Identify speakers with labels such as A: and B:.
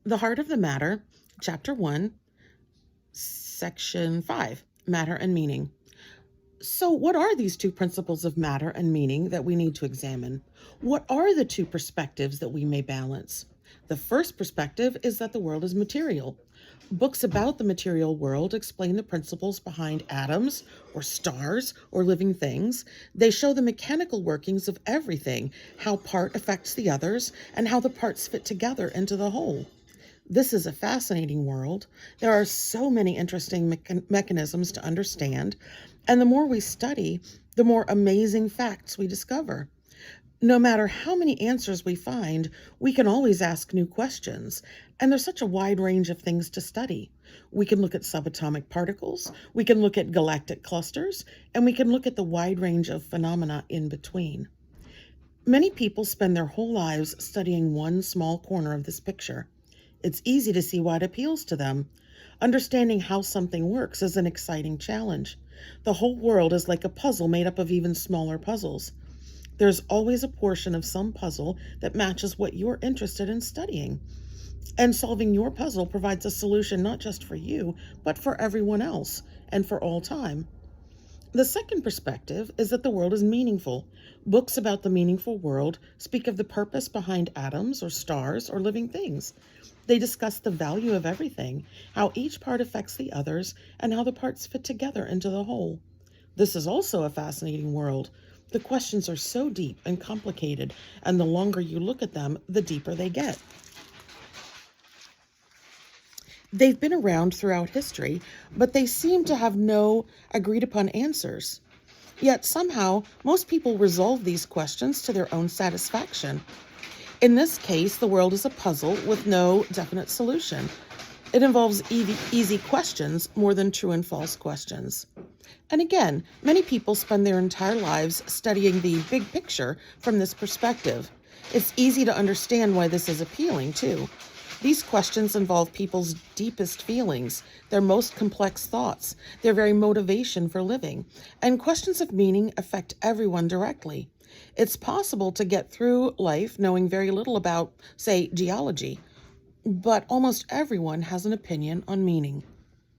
A: The Heart of the Matter, Chapter 1, Section 5, Matter and Meaning. So, what are these two principles of matter and meaning that we need to examine? What are the two perspectives that we may balance? The first perspective is that the world is material. Books about the material world explain the principles behind atoms, or stars, or living things. They show the mechanical workings of everything, how part affects the others, and how the parts fit together into the whole. This is a fascinating world. There are so many interesting mechanisms to understand, and the more we study, the more amazing facts we discover. No matter how many answers we find, we can always ask new questions, and there's such a wide range of things to study. We can look at subatomic particles, we can look at galactic clusters, and we can look at the wide range of phenomena in between. Many people spend their whole lives studying one small corner of this picture. It's easy to see why it appeals to them. Understanding how something works is an exciting challenge. The whole world is like a puzzle made up of even smaller puzzles. There's always a portion of some puzzle that matches what you're interested in studying. And solving your puzzle provides a solution not just for you, but for everyone else, and for all time. The second perspective is that the world is meaningful. Books about the meaningful world speak of the purpose behind atoms or stars or living things. They discuss the value of everything, how each part affects the others, and how the parts fit together into the whole. This is also a fascinating world. The questions are so deep and complicated, and the longer you look at them, the deeper they get. They've been around throughout history, but they seem to have no agreed-upon answers. Yet somehow, most people resolve these questions to their own satisfaction. In this case, the world is a puzzle with no definite solution. It involves easy questions more than true and false questions. And again, many people spend their entire lives studying the big picture from this perspective. It's easy to understand why this is appealing, too. These questions involve people's deepest feelings, their most complex thoughts, their very motivation for living, and questions of meaning affect everyone directly. It's possible to get through life knowing very little about, say, geology, but almost everyone has an opinion on meaning.